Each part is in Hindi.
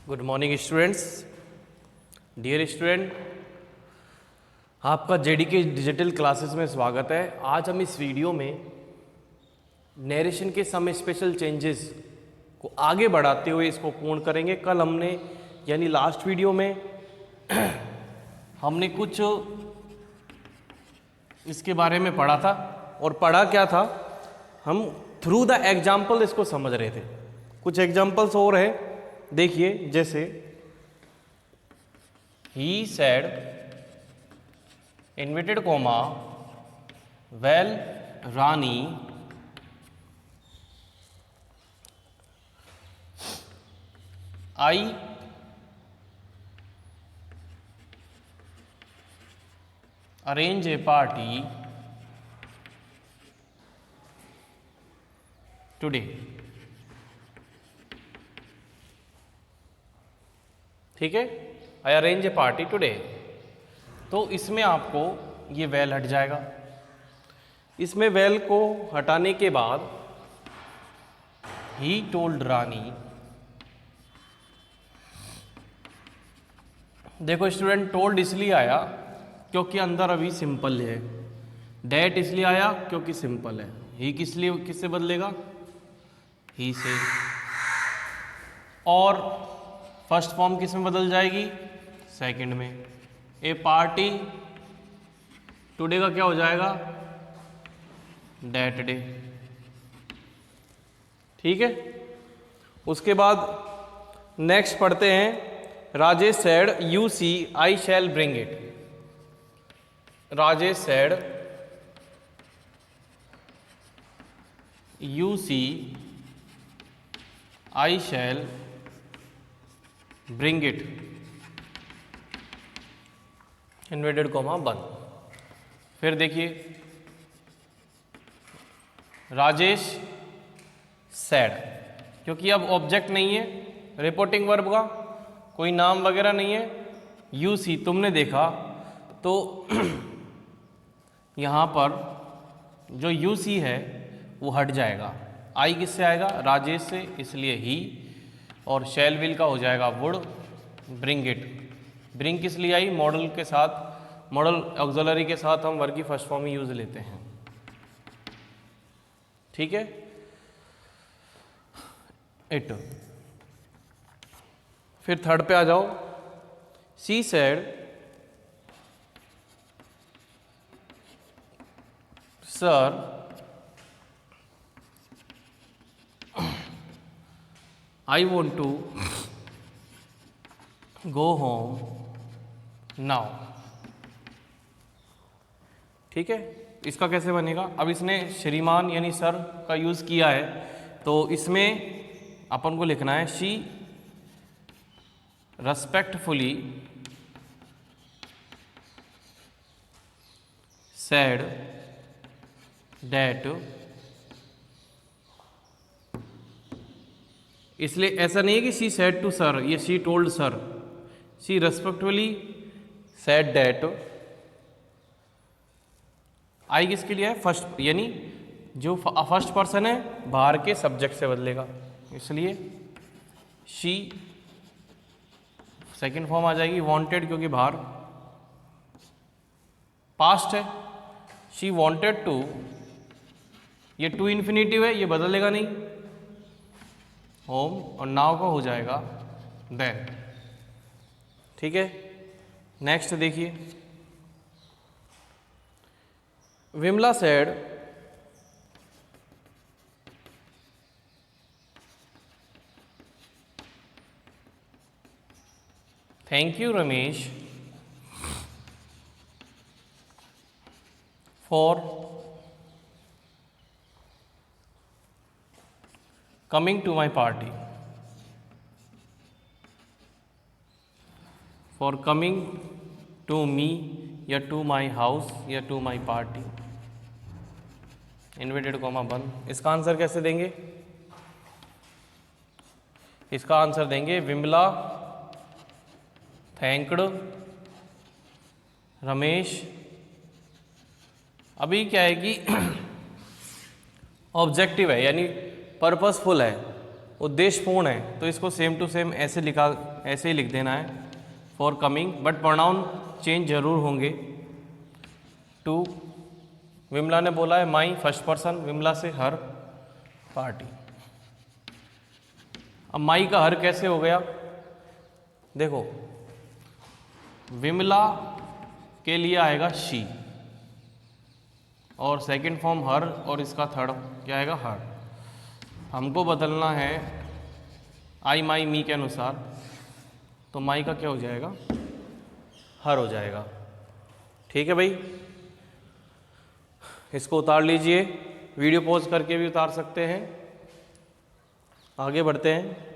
Good morning students. Dear student, आपका जेडीके डिजिटल क्लासेस में स्वागत है। आज हम इस वीडियो में नरेशन के सम स्पेशल चेंजेस को आगे बढ़ाते हुए इसको पूर्ण करेंगे। कल हमने यानी लास्ट वीडियो में हमने कुछ इसके बारे में पढ़ा था, और पढ़ा क्या था, हम थ्रू द एग्जाम्पल इसको समझ रहे थे। कुछ एग्जाम्पल्स और हैं, देखिए, जैसे he said inverted comma well Rani I arrange A party today. ठीक है, आई अरेंज ए पार्टी टुडे। तो इसमें आपको ये वेल हट जाएगा। इसमें वेल को हटाने के बाद ही टोल्ड रानी, देखो स्टूडेंट, टोल्ड इसलिए आया क्योंकि अंदर अभी सिंपल है। डैट इसलिए आया क्योंकि सिंपल है। ही किससे बदलेगा? ही से। और फर्स्ट फॉर्म किस में बदल जाएगी? सेकंड में। ए पार्टी टुडे का क्या हो जाएगा? That day. ठीक है, उसके बाद नेक्स्ट पढ़ते हैं। Rajesh said you see I shall bring it. Rajesh said you see I shall bring it inverted comma बंद। फिर देखिए, राजेश सैड, क्योंकि अब ऑब्जेक्ट नहीं है, रिपोर्टिंग वर्ब का कोई नाम वगैरह नहीं है। यू सी तुमने देखा, तो यहाँ पर जो यू सी है वो हट जाएगा। आई किससे आएगा? राजेश से, इसलिए ही। और शैल विल का हो जाएगा वुड। ब्रिंग इट, ब्रिंग किस लिए आई? मॉडल के साथ, मॉडल ऑक्सिलरी के साथ हम वर्ब की फर्स्ट फॉर्म ही यूज लेते हैं। ठीक है, इट। फिर थर्ड पे आ जाओ। She said sir I want to go home now. ठीक है, इसका कैसे बनेगा? अब इसने श्रीमान यानी सर का यूज़ किया है, तो इसमें अपन को लिखना है शी रेस्पेक्टफुली सेड दैट। इसलिए ऐसा नहीं है कि शी सेड टू सर, ये she told sir. She respectfully said that. I किसके लिए है? फर्स्ट, यानी जो फर्स्ट पर्सन है बाहर के सब्जेक्ट से बदलेगा, इसलिए शी। सेकंड फॉर्म आ जाएगी वांटेड, क्योंकि बाहर। पास्ट है, शी वांटेड टू, ये टू इन्फिनिटिव है, ये बदलेगा नहीं, होम। और नाउ का हो जाएगा देन। ठीक है, नेक्स्ट देखिए। Vimla said thank you Ramesh for coming to my party. For coming to me, या टू माई हाउस, या to my party. Inverted comma बंद। इसका आंसर कैसे देंगे? इसका आंसर देंगे विमला थैंक्ड रमेश। अभी क्या है कि ऑब्जेक्टिव है, यानी पर्पसफुल है, उद्देश्यपूर्ण है तो इसको सेम टू सेम ऐसे ही लिख देना है for coming, but pronoun change जरूर होंगे। टू, विमला ने बोला है माई, फर्स्ट पर्सन, विमला से हर पार्टी। अब माई का हर कैसे हो गया, देखो विमला के लिए आएगा शी और सेकंड फॉर्म हर, और इसका थर्ड क्या आएगा हर। हमको बदलना है आई माई मी के अनुसार, तो माई का क्या हो जाएगा, हर हो जाएगा। ठीक है भाई, इसको उतार लीजिए, वीडियो पॉज करके भी उतार सकते हैं। आगे बढ़ते हैं।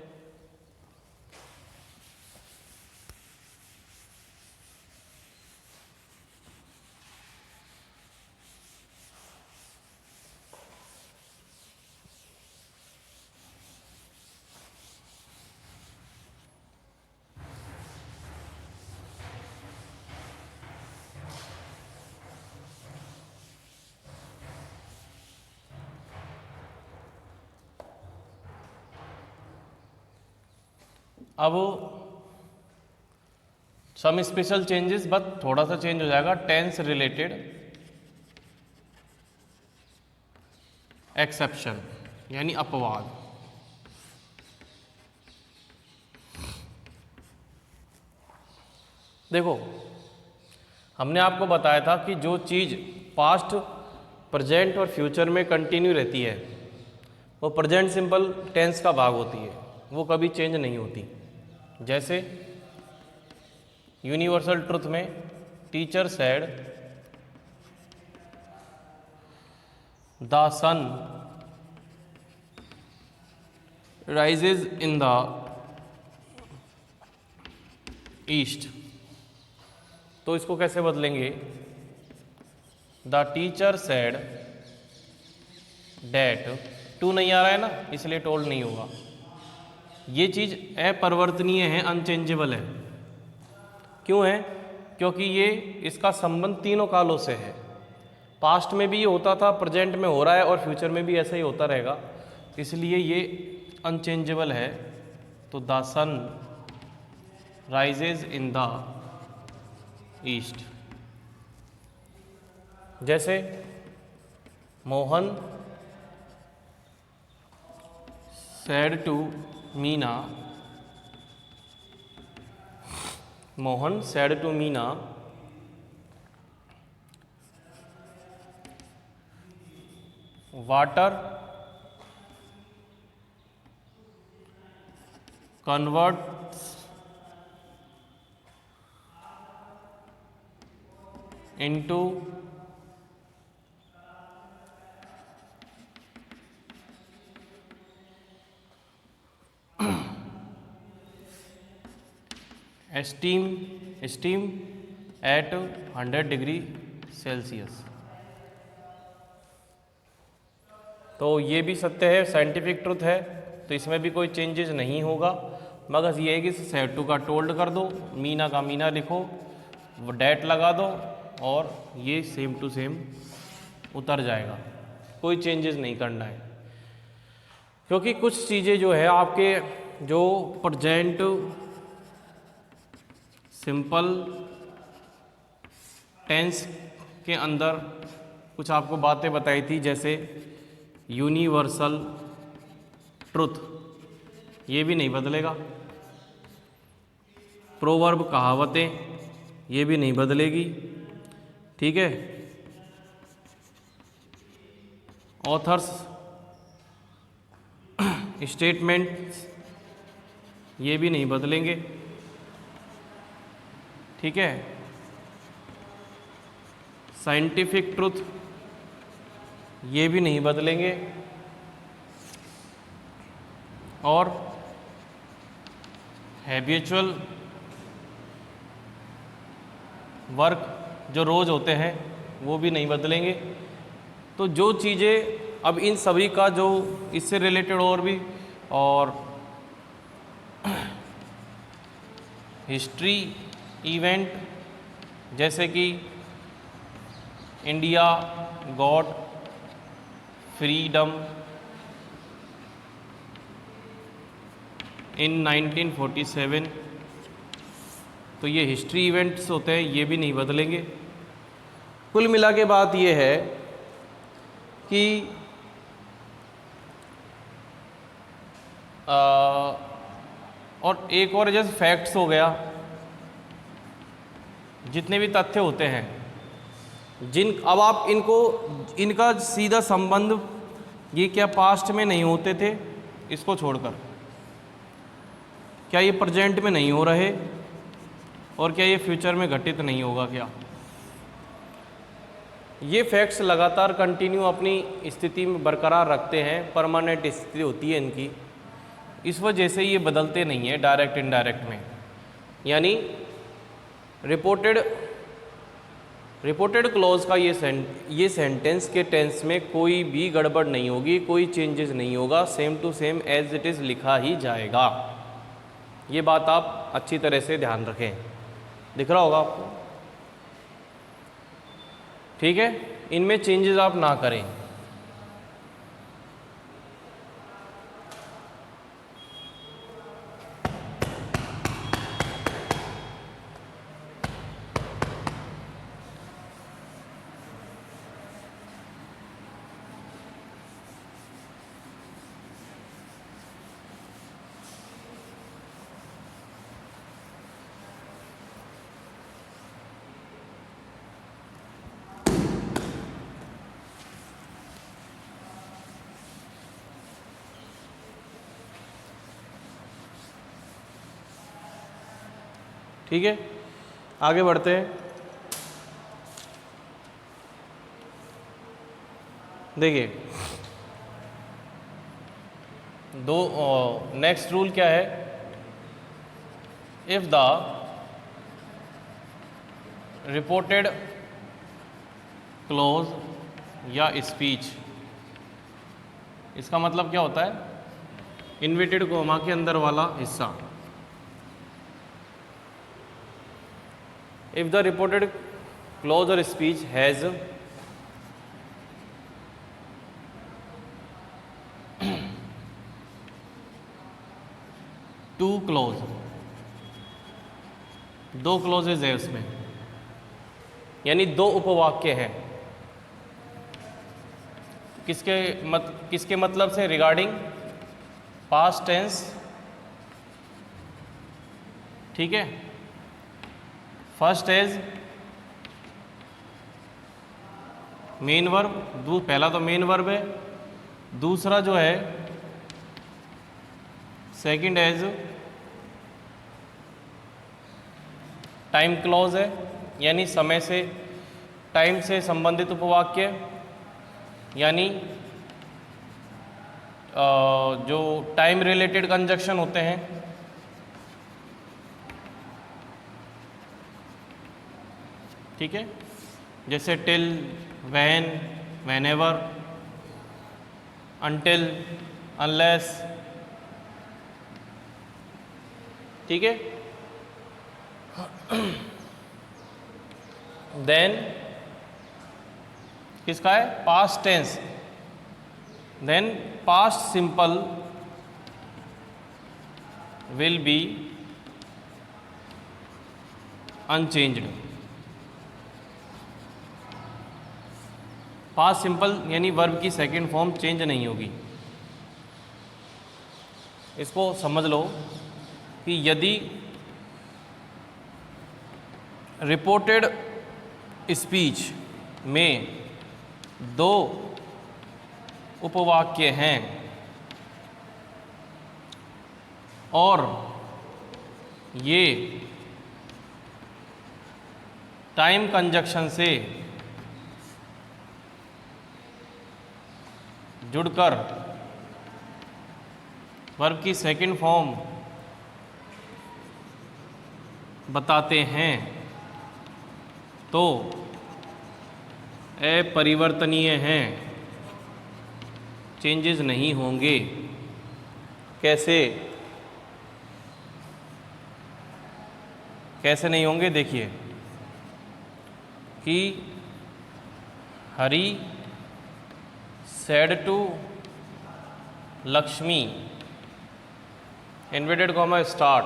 अब सम स्पेशल चेंजेस, बस थोड़ा सा चेंज हो जाएगा टेंस रिलेटेड एक्सेप्शन यानी अपवाद। देखो हमने आपको बताया था कि जो चीज़ पास्ट, प्रेजेंट और फ्यूचर में कंटिन्यू रहती है वो प्रेजेंट सिंपल टेंस का भाग होती है, वो कभी चेंज नहीं होती। जैसे यूनिवर्सल ट्रुथ में teacher said the sun rises in the east, तो इसको कैसे बदलेंगे, the teacher said that, to नहीं आ रहा है ना इसलिए टोल्ड नहीं होगा। ये चीज़ अपरिवर्तनीय है, अनचेंजेबल है। क्यों है, क्योंकि ये इसका संबंध तीनों कालों से है। पास्ट में भी ये होता था, प्रेजेंट में हो रहा है और फ्यूचर में भी ऐसा ही होता रहेगा, इसलिए ये अनचेंजेबल है। तो the sun rises in the east. जैसे Mohan said to Meena, Mohan said to Meena water converts into steam at 100 degree Celsius. तो ये भी सत्य है, साइंटिफिक ट्रुथ है, तो इसमें भी कोई चेंजेस नहीं होगा। मगर ये है कि सेड टू का टोल्ड कर दो, मीना का मीना लिखो, वो डैट लगा दो और ये सेम टू सेम उतर जाएगा, कोई चेंजेस नहीं करना है। क्योंकि कुछ चीज़ें जो है आपके जो प्रेजेंट सिंपल टेंस के अंदर कुछ आपको बातें बताई थी, जैसे यूनिवर्सल ट्रुथ, ये भी नहीं बदलेगा। प्रोवर्ब कहावतें, ये भी नहीं बदलेगी। ठीक है, ऑथर्स स्टेटमेंट्स, ये भी नहीं बदलेंगे। ठीक है, साइंटिफिक ट्रुथ, ये भी नहीं बदलेंगे। और हैबिचुअल वर्क जो रोज़ होते हैं वो भी नहीं बदलेंगे। तो जो चीज़ें अब इन सभी का जो इससे रिलेटेड और भी, और हिस्ट्री इवेंट जैसे कि इंडिया गॉट फ्रीडम इन 1947। तो ये हिस्ट्री इवेंट्स होते हैं, ये भी नहीं बदलेंगे। कुल मिला के बात ये है कि और एक और जैसे फैक्ट्स हो गया, जितने भी तथ्य होते हैं अब आप इनका सीधा संबंध, ये क्या पास्ट में नहीं होते थे, इसको छोड़कर क्या ये प्रेजेंट में नहीं हो रहे, और क्या ये फ्यूचर में घटित नहीं होगा क्या? ये फैक्ट्स लगातार कंटिन्यू अपनी स्थिति में बरकरार रखते हैं, परमानेंट स्थिति होती है इनकी। इस वजह से ये बदलते नहीं है डायरेक्ट इनडायरेक्ट में। यानी रिपोर्टेड क्लॉज का ये सेंटेंस के टेंस में कोई भी गड़बड़ नहीं होगी, कोई चेंजेस नहीं होगा, same to same as it is लिखा ही जाएगा। ये बात आप अच्छी तरह से ध्यान रखें। दिख रहा होगा आपको? ठीक है, इनमें चेंजेस आप ना करें। ठीक है, आगे बढ़ते हैं। देखिए नेक्स्ट रूल क्या है? इफ द रिपोर्टेड क्लोज या स्पीच, इसका मतलब क्या होता है? इन्वर्टेड कोमा के अंदर वाला हिस्सा। If the reported clause or speech has two clause, दो क्लोजेज है उसमें, यानी दो उपवाक्य हैं। किसके मतलब से? Regarding past tense. ठीक है, फर्स्ट एज मेन वर्ब, पहला तो मेन वर्ब है, दूसरा जो है सेकंड एज टाइम क्लॉज है, यानी समय से, टाइम से संबंधित उपवाक्य, यानी जो टाइम रिलेटेड कंजक्शन होते हैं। ठीक है, जैसे till, when, whenever, until, unless. ठीक है, देन किसका है? Past tense. Then past simple will be unchanged. Past simple यानी वर्ब की सेकंड फॉर्म चेंज नहीं होगी। इसको समझ लो कि यदि रिपोर्टेड स्पीच में दो उपवाक्य हैं और ये टाइम कंजक्शन से जुड़कर वर्ब की सेकंड फॉर्म बताते हैं तो अपरिवर्तनीय हैं, चेंजेस नहीं होंगे। कैसे नहीं होंगे? देखिए कि Hari said to Lakshmi inverted comma start,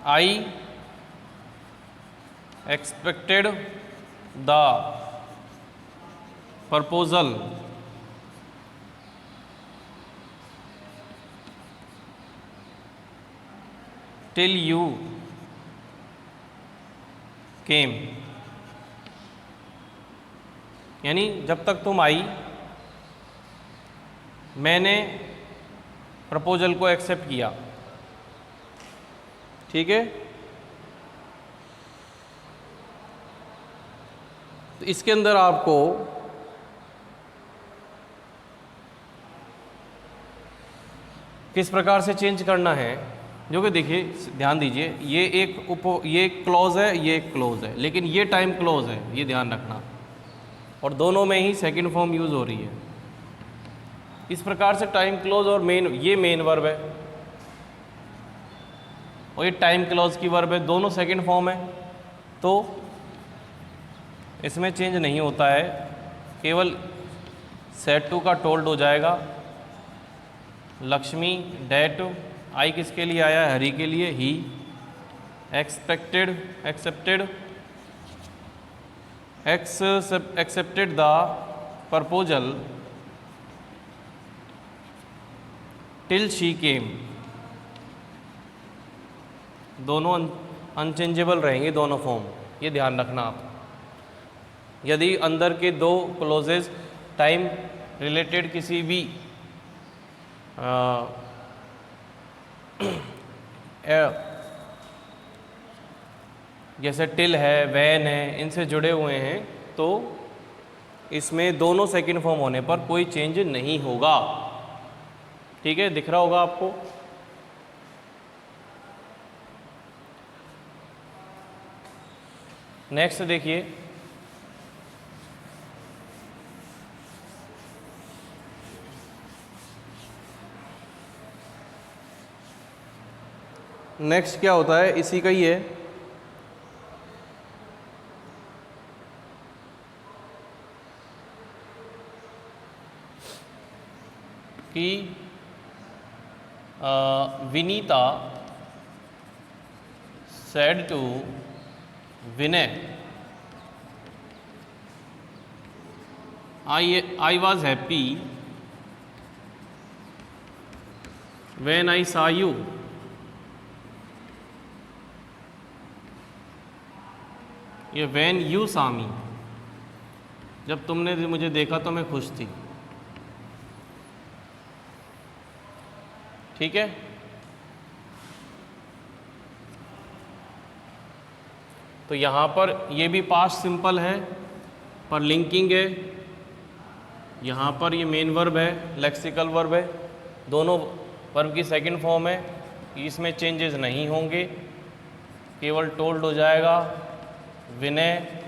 I expected the proposal till you came, यानी जब तक तुम आई मैंने प्रपोजल को एक्सेप्ट किया। ठीक है, तो इसके अंदर आपको किस प्रकार से चेंज करना है, जो कि देखिए ध्यान दीजिए, ये एक क्लॉज है, ये एक क्लोज है, लेकिन ये टाइम क्लोज है, ये ध्यान रखना, और दोनों में ही सेकंड फॉर्म यूज़ हो रही है। इस प्रकार से टाइम क्लोज और ये मेन वर्ब है और ये टाइम क्लोज की वर्ब है, दोनों सेकंड फॉर्म है, तो इसमें चेंज नहीं होता है, केवल सेड टू का टोल्ड हो जाएगा। लक्ष्मी डेट, आई किसके लिए आया है, हरी के लिए, he accepted the proposal till she came, दोनों अनचेंजेबल रहेंगे, दोनों फॉर्म, ये ध्यान रखना आप। यदि अंदर के दो क्लोजेज टाइम रिलेटेड किसी भी जैसे टिल है, वैन है, इनसे जुड़े हुए हैं, तो इसमें दोनों सेकंड फॉर्म होने पर कोई चेंज नहीं होगा। ठीक है, दिख रहा होगा आपको। नेक्स्ट देखिए, नेक्स्ट क्या होता है, इसी का ही है कि Vinita said to Vinay, I was happy when I saw you. ये when you saw me, जब तुमने मुझे देखा तो मैं खुश थी। ठीक है, तो यहाँ पर ये भी पास्ट सिंपल है पर लिंकिंग है, यहाँ पर ये मेन वर्ब है, लेक्सिकल वर्ब है, दोनों वर्ब की सेकंड फॉर्म है, इसमें चेंजेस नहीं होंगे, केवल टोल्ड हो जाएगा। विनय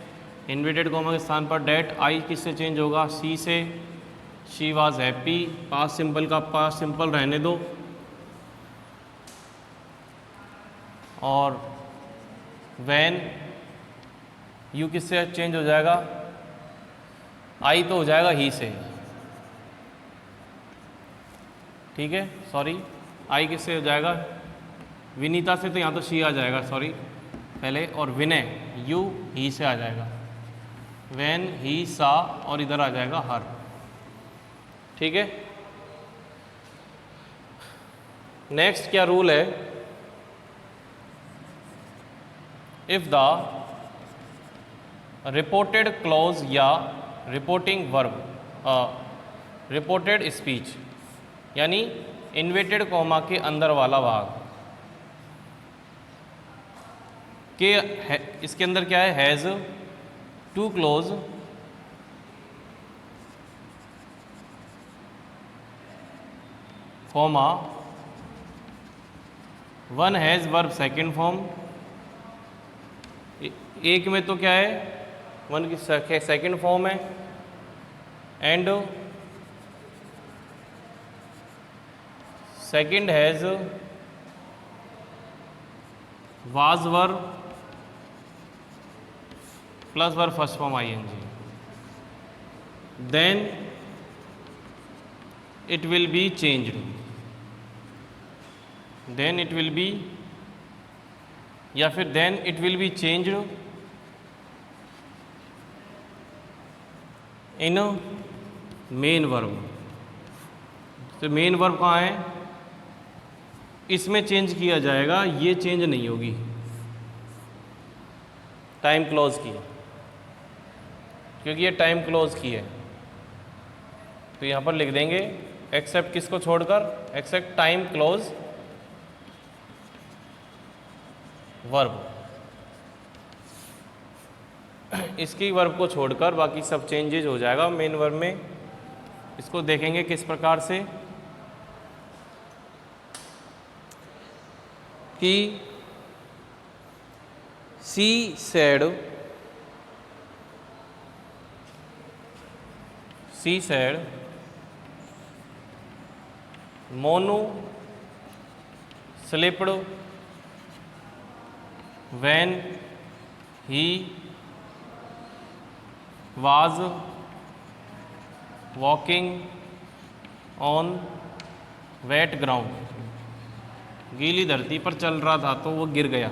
इन्वर्टेड कॉमा के स्थान पर डेट, आई किससे चेंज होगा, सी से। She was happy, past simple का पास्ट सिंपल रहने दो, और वैन यू किससे चेंज हो जाएगा, आई तो हो जाएगा ही से। ठीक है, सॉरी, आई किससे हो जाएगा, विनीता से, तो यहाँ तो शी आ जाएगा, सॉरी पहले, और विनय यू ही से आ जाएगा, वैन ही सा, और इधर आ जाएगा हर। ठीक है, नेक्स्ट क्या रूल है, इफ द रिपोर्टेड क्लॉज या रिपोर्टिंग वर्ब, रिपोर्टेड स्पीच, यानी इन्वर्टेड कॉमा के अंदर वाला भाग के इसके अंदर क्या है, has two clause comma one has verb second form, एक में तो क्या है, वन की सेकेंड फॉर्म है, and second has was verb plus verb first form ING, then it will be changed, then it will be, या फिर then it will be changed in a main verb। तो मेन वर्ब कहाँ है, इसमें चेंज किया जाएगा, ये चेंज नहीं होगी, टाइम क्लोज की, क्योंकि ये टाइम क्लोज की है। तो यहाँ पर लिख देंगे एक्सेप्ट किसको छोड़कर, एक्सेप्ट टाइम क्लोज वर्ब, इसकी वर्ब को छोड़कर बाकी सब चेंजेज हो जाएगा मेन वर्ब में। इसको देखेंगे किस प्रकार से कि she said, Monu slipped when he was walking on wet ground, गीली धरती पर चल रहा था तो वो गिर गया।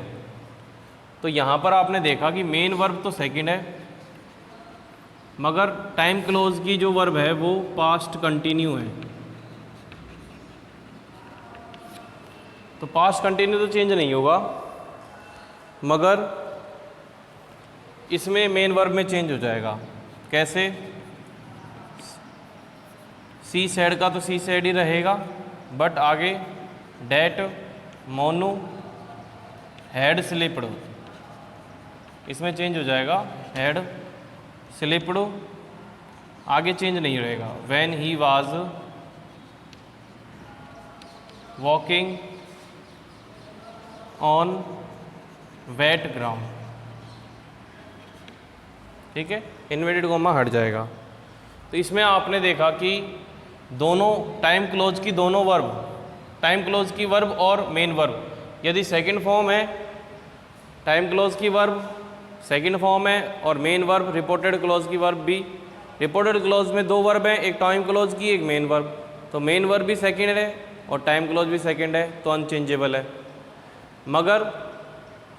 तो यहाँ पर आपने देखा कि मेन वर्ब तो सेकंड है, मगर टाइम क्लोज की जो वर्ब है वो पास्ट कंटिन्यू है। तो पास्ट कंटिन्यू तो चेंज नहीं होगा, मगर इसमें मेन वर्ब में चेंज हो जाएगा। कैसे, सी सेड का तो सी सेड ही रहेगा, बट आगे डैट मोनू हैड स्लिप्ड, इसमें चेंज हो जाएगा हैड स्लिप्ड, आगे चेंज नहीं रहेगा। When he was walking on wet ground, ठीक है, इन्वर्टेड कॉमा हट जाएगा। तो इसमें आपने देखा कि दोनों टाइम क्लोज की दोनों वर्ब, टाइम क्लोज की वर्ब और मेन वर्ब, यदि सेकंड फॉर्म है, टाइम क्लोज की वर्ब सेकंड फॉर्म है और मेन वर्ब रिपोर्टेड क्लोज की वर्ब भी, रिपोर्टेड क्लोज में दो वर्ब हैं, एक टाइम क्लोज की एक मेन वर्ब, तो मेन वर्ब भी सेकंड है और टाइम क्लोज भी सेकंड है, तो अनचेंजेबल है। मगर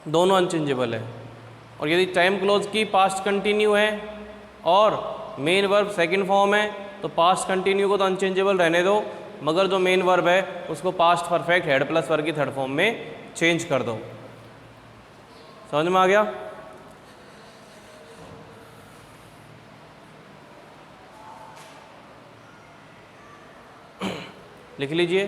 दोनों अनचेंजेबल है। और यदि टाइम क्लोज की पास्ट कंटिन्यू है और मेन वर्ब सेकंड फॉर्म है, तो पास्ट कंटिन्यू को तो अनचेंजेबल रहने दो, मगर जो मेन वर्ब है उसको past perfect head plus verb की थर्ड फॉर्म में चेंज कर दो। समझ में आ गया? लिख लीजिए।